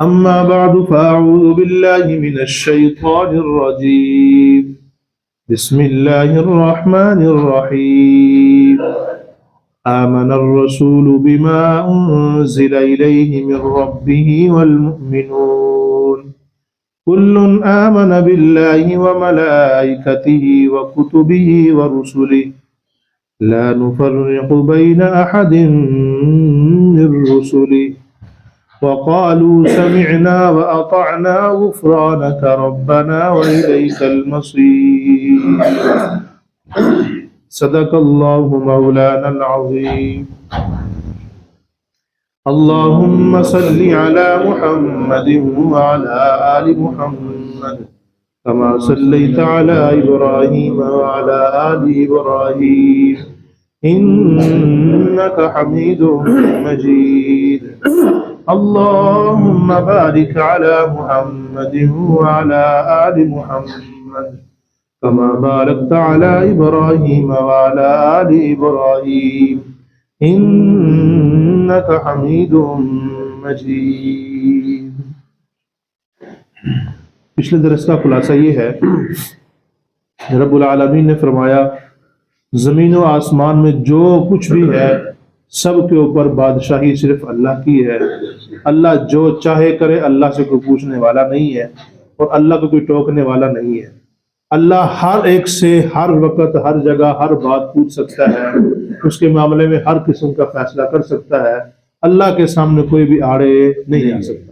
أما بعد فأعوذ بالله من الشيطان الرجيم بسم الله الرحمن الرحيم آمن الرسول بما أنزل إليه من ربه والمؤمنون كل آمن بالله وملائكته وكتبه ورسله لا نفرق بين أحد من رسله وقالوا سمعنا وأطعنا غفرانك ربنا وإليك المصير صدق الله مولانا العظيم اللهم صل على محمد وعلى آل محمد كما صليت على إبراهيم وعلى آل إبراهيم إنك حميد مجيد اللهم بارك على محمد وعلى آل محمد كما باركت على إبراهيم وعلى آل إبراهيم إنك حميد مجيد. پچھلے درس کا خلاصہ یہ ہے، رب العالمین نے فرمایا زمین و آسمان میں جو کچھ بھی ہے سب کے اوپر بادشاہی صرف اللہ کی ہے. اللہ جو چاہے کرے، اللہ سے کوئی پوچھنے والا نہیں ہے اور اللہ کو کوئی ٹوکنے والا نہیں ہے. اللہ ہر ایک سے ہر وقت ہر جگہ ہر بات پوچھ سکتا ہے، اس کے معاملے میں ہر قسم کا فیصلہ کر سکتا ہے. اللہ کے سامنے کوئی بھی آڑے نہیں آ سکتا.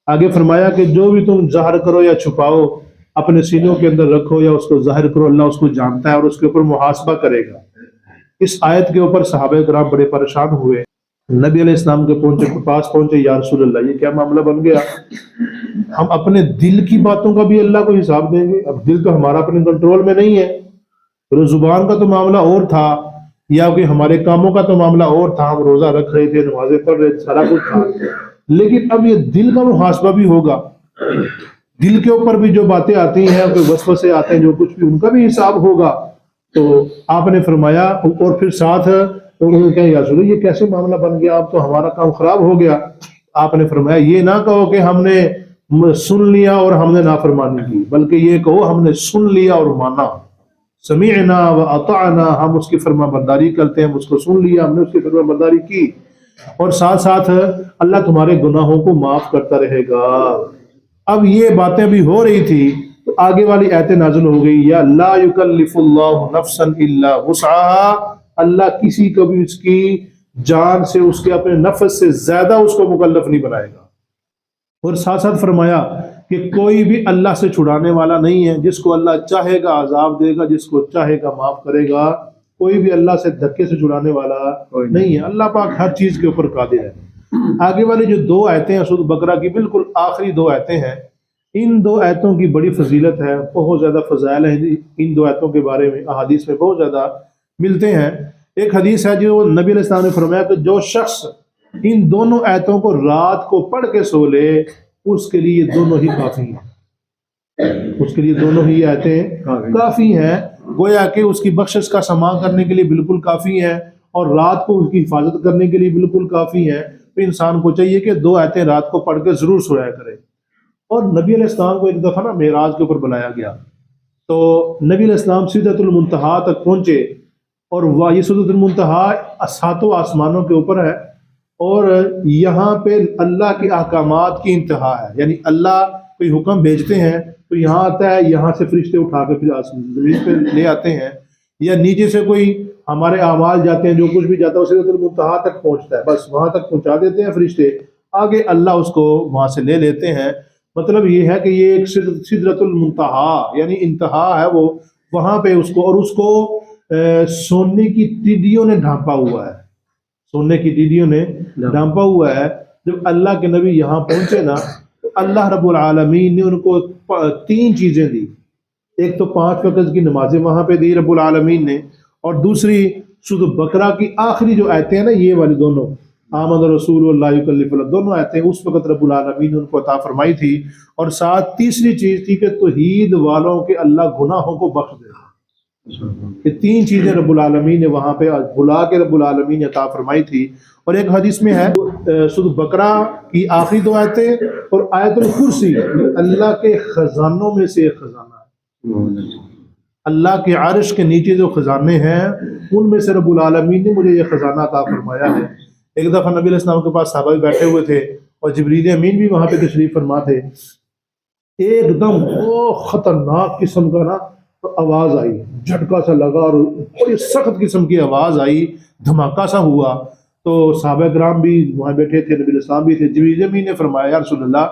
آگے فرمایا کہ جو بھی تم ظاہر کرو یا چھپاؤ، اپنے سینوں کے اندر رکھو یا اس کو ظاہر کرو، اللہ اس کو جانتا ہے اور اس کے اوپر محاسبہ کرے گا. اس آیت کے اوپر صحابہ کرام بڑے پریشان ہوئے. نبی علیہ السلام کے پاس پہنچے، یا رسول اللہ یہ کیا معاملہ بن گیا؟ ہم اپنے دل کی باتوں کا بھی اللہ کو حساب دیں گے؟ اب دل تو ہمارا اپنے کنٹرول میں نہیں ہے. زبان کا تو معاملہ اور تھا، یا کہ ہمارے کاموں کا تو معاملہ اور تھا، ہم روزہ رکھ رہے تھے، نمازیں پڑھ رہے تھے، سارا کچھ تھا. لیکن اب یہ دل کا محاسبہ بھی ہوگا. دل کے اوپر بھی جو باتیں آتی ہیں، کوئی وسوسے آتے ہیں، جو کچھ بھی ان کا بھی حساب ہوگا. تو آپ نے فرمایا، اور پھر ساتھ انہوں نے کہا یا رسول اللہ یہ کیسے معاملہ بن گیا، اب تو ہمارا کام خراب ہو گیا. آپ نے فرمایا یہ نہ کہو کہ ہم نے سن لیا اور ہم نے نافرمانی کی، بلکہ یہ کہو ہم نے سن لیا اور مانا. سمعنا و اطعنا، ہم اس کی فرما برداری کرتے ہیں، ہم اس کو سن لیا، ہم نے اس کی فرما برداری کی، اور ساتھ ساتھ اللہ تمہارے گناہوں کو معاف کرتا رہے گا. اب یہ باتیں بھی ہو رہی تھی تو آگے والی آیتیں نازل ہو گئی، یا لا یکلف اللہ نفسا الا وسعها، اللہ کسی کو بھی اس کی جان سے، اس کے اپنے نفس سے زیادہ اس کو مکلف نہیں بنائے گا. اور ساتھ ساتھ فرمایا کہ کوئی بھی اللہ سے چھڑانے والا نہیں ہے. جس کو اللہ چاہے گا عذاب دے گا، جس کو چاہے گا معاف کرے گا. کوئی بھی اللہ سے دھکے سے چھڑانے والا نہیں ہے. اللہ پاک ہر چیز کے اوپر قادر ہے. آگے والی جو دو آیتیں ہیں سورۃ بقرہ کی بالکل آخری دو آیتیں ہیں، ان دو آیتوں کی بڑی فضیلت ہے، بہت زیادہ فضائل ہیں ان دو آیتوں کے بارے میں، احادیث میں بہت زیادہ ملتے ہیں. ایک حدیث ہے جو نبی علیہ السلام نے فرمایا کہ جو شخص ان دونوں آیتوں کو رات کو پڑھ کے سو لے، اس کے لیے دونوں ہی کافی ہیں. اس کے لیے دونوں ہی آیتیں کافی ہیں، گویا کہ اس کی بخشش کا سماع کرنے کے لیے بالکل کافی ہیں، اور رات کو اس کی حفاظت کرنے کے لیے بالکل کافی ہیں. تو انسان کو چاہیے کہ دو آیتیں رات کو پڑھ کے ضرور سویا کرے. اور نبی علیہ السلام کو ایک دفعہ نا معراج کے اوپر بلایا گیا، تو نبی علیہ السلام سدرۃ المنتہا تک پہنچے، اور یہ سدرۃ المنتہا ساتوں آسمانوں کے اوپر ہے، اور یہاں پہ اللہ کے احکامات کی انتہا ہے. یعنی اللہ کوئی حکم بھیجتے ہیں تو یہاں آتا ہے، یہاں سے فرشتے اٹھا کے پھر زمین پہ لے آتے ہیں، یا نیچے سے کوئی ہمارے اعمال جاتے ہیں، جو کچھ بھی جاتا ہے وہ سدرۃ المنتہا تک پہنچتا ہے، بس وہاں تک پہنچا دیتے ہیں فرشتے، آگے اللہ اس کو وہاں سے لے لیتے ہیں. مطلب یہ ہے کہ یہ ایک سدرۃ المنتہا یعنی انتہا ہے، وہ وہاں پہ اس کو، اور اس کو سونے کی ٹیڈیوں نے ڈھانپا ہوا ہے. سونے کی ٹیڈیوں نے ڈھانپا ہوا ہے. جب اللہ کے نبی یہاں پہنچے نا، تو اللہ رب العالمین نے ان کو تین چیزیں دی. ایک تو 5 وقت کی نمازیں وہاں پہ دی رب العالمین نے، اور دوسری سورۃ بقرہ کی آخری جو آیتیں ہیں نا، یہ والی دونوں آمن رسول اللہ یکلف اللہ، دونوں آیتیں اس وقت رب العالمین نے ان کو عطا فرمائی تھی. اور ساتھ تیسری چیز تھی کہ توحید والوں کے اللہ گناہوں کو بخش دے گا. یہ تین چیزیں رب العالمین نے وہاں پہ بلا کے رب العالمین نے عطا فرمائی تھی. اور ایک حدیث میں ہے سورۃ بقرہ کی آخری دو آیتیں اور آیت الکرسی اللہ کے خزانوں میں سے ایک خزانہ ہے. اللہ کے عرش کے نیچے جو خزانے ہیں ان میں سے رب العالمین نے مجھے یہ خزانہ عطا فرمایا ہے. ایک دفعہ نبی علیہ السلام کے پاس صحابہ بھی بیٹھے ہوئے تھے اور جبریل امین بھی وہاں پہ تشریف فرما تھے. ایک دم وہ خطرناک قسم کا نا آواز آئی, جھٹکا سا لگا اور بڑی سخت قسم کی آواز آئی, دھماکہ سا ہوا. تو صحابہ کرام بھی وہاں بیٹھے تھے, نبی علیہ السلام بھی تھے. جبریل امین نے فرمایا یا رسول اللہ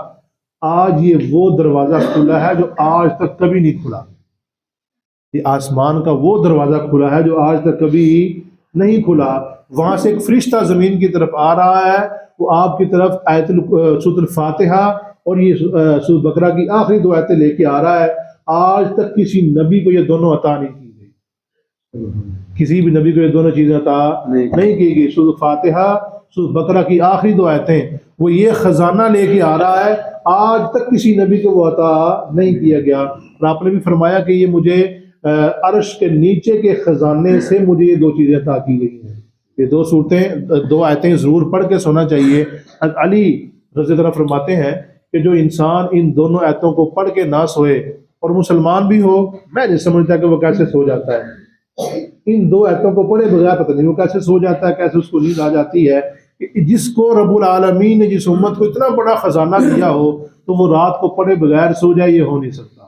آج یہ وہ دروازہ کھلا ہے جو آج تک کبھی نہیں کھلا. یہ آسمان کا وہ دروازہ کھلا ہے جو آج تک کبھی نہیں کھلا. وہاں سے ایک فرشتہ زمین کی طرف آ رہا ہے, وہ آپ کی طرف سورۃ الفاتحہ اور یہ سورۃ بقرہ کی آخری دو آیتیں لے کے آ رہا ہے. آج تک کسی نبی کو یہ دونوں عطا نہیں کی گئی, کسی بھی نبی کو یہ دونوں چیزیں عطا نہیں کی گئی. سورۃ فاتحہ سورۃ بقرہ کی آخری دو آیتیں وہ یہ خزانہ لے کے آ رہا ہے, آج تک کسی نبی کو وہ عطا نہیں کیا گیا. اور آپ نے بھی فرمایا کہ یہ مجھے عرش کے نیچے کے خزانے سے مجھے یہ دو چیزیں عطا کی گئی ہیں. یہ دو صورتیں, دو آیتیں ضرور پڑھ کے سونا چاہیے. علی رضی اللہ عنہ فرماتے ہیں کہ جو انسان ان دونوں آیتوں کو پڑھ کے نہ سوئے اور مسلمان بھی ہو, میں نہیں سمجھتا کہ وہ کیسے سو جاتا ہے. ان دو آیتوں کو پڑھے بغیر پتہ نہیں وہ کیسے سو جاتا ہے, کیسے اس کو نیند آ جاتی ہے. جس کو رب العالمین نے جس امت کو اتنا بڑا خزانہ دیا ہو تو وہ رات کو پڑھے بغیر سو جائے, یہ ہو نہیں سکتا.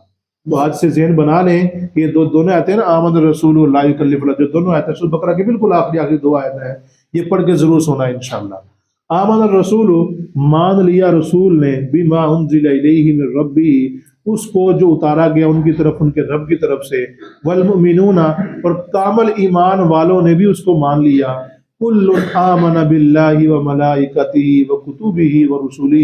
تو آج سے ذہن بنا لیں کہ یہ دونوں آیتیں نا آمن الرسول لا یکلف اللہ, جو دونوں آیتیں سورۃ بقرہ کی بالکل آخری دو آیتیں ہیں, یہ پڑھ کے ضرور سونا ہے انشاءاللہ. آمن الرسول مان لیا رسول نے, بما انزل الیہ من ربہ اس کو جو اتارا گیا ان کی طرف ان کے رب کی طرف سے, والمؤمنون اور کامل ایمان والوں نے بھی اس کو مان لیا. کل آمن باللہ وملائکتہ وکتبہ ورسلہ,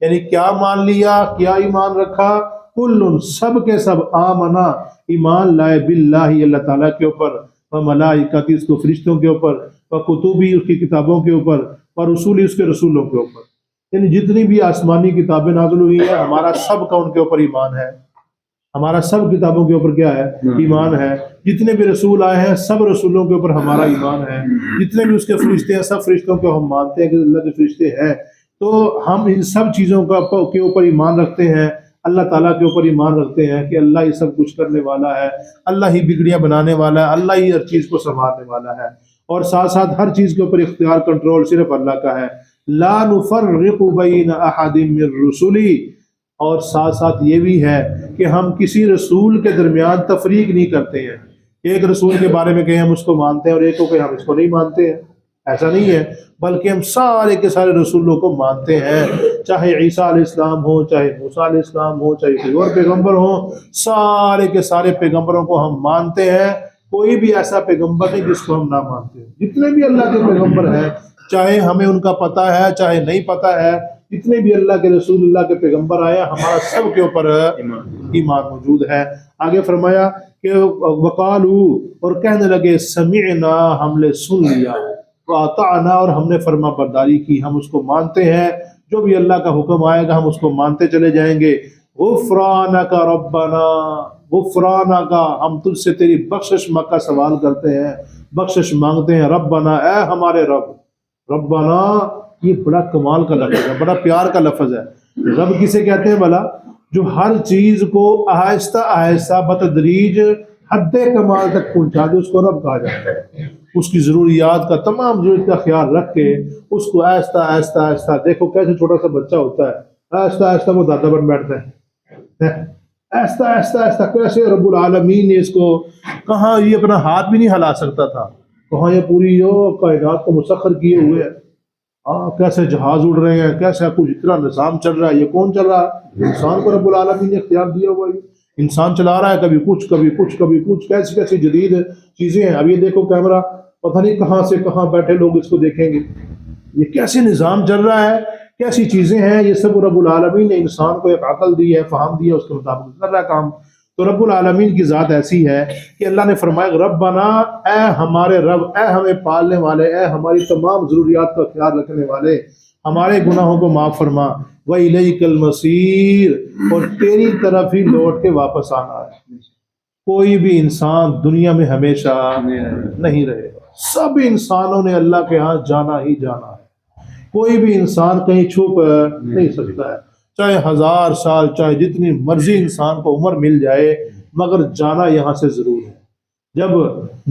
یعنی کیا مان لیا, کیا ایمان رکھا, کل سب کے سب آمنا ایمان لائے, باللہ اللہ تعالیٰ کے اوپر, وملائکتہ اس کو فرشتوں کے اوپر, وکتبہ اس کی کتابوں کے اوپر, ورسلہ اس کے رسولوں کے اوپر. یعنی جتنی بھی آسمانی کتابیں نازل ہوئی ہیں ہمارا سب کا ان کے اوپر ایمان ہے, ہمارا سب کتابوں کے اوپر کیا ہے, ایمان ہے. جتنے بھی رسول آئے ہیں سب رسولوں کے اوپر ہمارا ایمان ہے. جتنے بھی اس کے فرشتے ہیں سب فرشتوں کو ہم مانتے ہیں کہ اللہ کے فرشتے ہیں. تو ہم ان سب چیزوں کے اوپر ایمان رکھتے ہیں, اللہ تعالیٰ کے اوپر ایمان رکھتے ہیں کہ اللہ ہی سب کچھ کرنے والا ہے, اللہ ہی بگڑیاں بنانے والا ہے, اللہ ہی ہر چیز کو سنبھالنے والا ہے. اور ساتھ ساتھ ہر چیز کے اوپر اختیار کنٹرول صرف اللہ کا ہے. لا نفرق بین احد من رسلی, اور ساتھ ساتھ یہ بھی ہے کہ ہم کسی رسول کے درمیان تفریق نہیں کرتے ہیں. ایک رسول کے بارے میں کہیں ہم اس کو مانتے ہیں اور ایک کو کہیں ہم اس کو نہیں مانتے ہیں, ایسا نہیں ہے. بلکہ ہم سارے کے سارے رسولوں کو مانتے ہیں, چاہے عیسیٰ علیہ السلام ہو, چاہے موسیٰ علیہ السلام ہو, چاہے کوئی اور پیغمبر ہو, سارے کے سارے پیغمبروں کو ہم مانتے ہیں. کوئی بھی ایسا پیغمبر نہیں جس کو ہم نہ مانتے ہیں. جتنے بھی اللہ کے پیغمبر ہیں, چاہے ہمیں ان کا پتہ ہے چاہے نہیں پتہ ہے, جتنے بھی اللہ کے رسول اللہ کے پیغمبر آیا ہمارا سب کے اوپر ایمان موجود ہے. آگے فرمایا کہ وقالو, اور کہنے لگے, سمعنا ہم نے سن لیا, واطعنا اور ہم نے فرما برداری کی, ہم اس کو مانتے ہیں, جو بھی اللہ کا حکم آئے گا ہم اس کو مانتے چلے جائیں گے. غفرانک ربنا, غفرانک ہم تجھ سے تیری بخشش کا سوال کرتے ہیں, بخشش مانگتے ہیں. ربنا اے ہمارے رب, ربنا یہ بڑا کمال کا لفظ ہے, بڑا پیار کا لفظ ہے. رب کسے کہتے ہیں بھلا؟ جو ہر چیز کو آہستہ آہستہ بتدریج حد کمال تک پہنچا دے, اس کو رب کہا جاتا ہے. اس کی ضروریات کا, تمام ضرورت کا خیال رکھ کے اس کو آہستہ آہستہ آہستہ, دیکھو کیسے چھوٹا سا بچہ ہوتا ہے, آہستہ آہستہ وہ دادا بن بیٹھتا ہے, آہستہ آہستہ آہستہ کیسے رب العالمین نے اس کو, کہاں یہ اپنا ہاتھ بھی نہیں ہلا سکتا تھا, کہاں یہ پوری کائنات کو مسخر کیے ہوئے ہے, کیسے جہاز اڑ رہے ہیں, کیسے کچھ اتنا نظام چل رہا ہے. یہ کون چل رہا ہے؟ انسان کو رب العالمین نے اختیار دیا ہوا ہے. انسان چلا رہا ہے, کبھی کچھ کبھی کچھ کبھی کچھ, کیسی کیسی جدید چیزیں ہیں. اب یہ دیکھو کیمرہ, پتہ نہیں کہاں سے کہاں بیٹھے لوگ اس کو دیکھیں گے. یہ کیسے نظام چل رہا ہے, کیسی چیزیں ہیں, یہ سب رب العالمین نے انسان کو ایک عقل دی ہے, فہم دیا, اس کے مطابق کر رہا ہے کام. تو رب العالمین کی ذات ایسی ہے کہ اللہ نے فرمایا ربنا, اے ہمارے رب, اے ہمیں پالنے والے, اے ہماری تمام ضروریات کا خیال رکھنے والے, ہمارے گناہوں کو معاف فرما. وَإِلَيْكَ الْمَصِيرُ, اور تیری طرف ہی لوٹ کے واپس آنا ہے. کوئی بھی انسان دنیا میں ہمیشہ نہیں رہے گا، سب انسانوں نے اللہ کے ہاں جانا ہی جانا ہے، کوئی بھی انسان کہیں چھپ نہیں سکتا ہے، چاہے 1000 سال، چاہے جتنی مرضی انسان کو عمر مل جائے، مگر جانا یہاں سے ضرور ہے۔ جب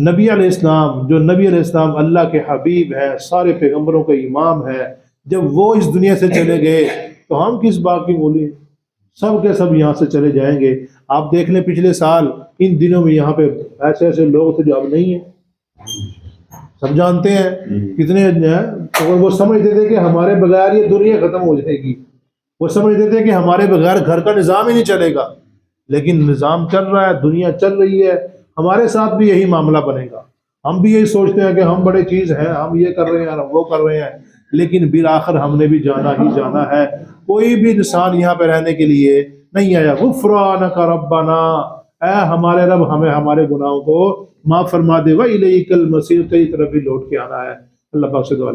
نبی علیہ السلام، جو نبی علیہ السلام اللہ کے حبیب ہیں، سارے پیغمبروں کے امام ہیں، جب وہ اس دنیا سے چلے گئے تو ہم کس بات کی مولی ہیں؟ سب کے سب یہاں سے چلے جائیں گے۔ آپ دیکھ لیں پچھلے سال ان دنوں میں یہاں پہ ایسے ایسے لوگ تھے جو اب نہیں ہیں، سب جانتے ہیں کتنے ہیں، اور وہ سمجھتے تھے کہ ہمارے بغیر یہ دنیا ختم ہو جائے گی، وہ سمجھتے تھے کہ ہمارے بغیر گھر کا نظام ہی نہیں چلے گا، لیکن نظام چل رہا ہے، دنیا چل رہی ہے، ہمارے ساتھ بھی یہی معاملہ بنے گا۔ ہم بھی یہی سوچتے ہیں کہ ہم بڑے چیز ہیں، ہم یہ کر رہے ہیں، ہم وہ کر رہے ہیں، لیکن بالآخر ہم نے بھی جانا ہی جانا ہے۔ کوئی بھی انسان یہاں پہ رہنے کے لیے نہیں آیا۔ غفرانک ربنا، اے ہمارے رب ہمیں ہمارے گناہوں کو معاف فرما دے، وَإِلَيْكَ الْمَصِيرُ، تیری طرف ہی لوٹ کے آنا ہے۔ اللہ پاک سے دعا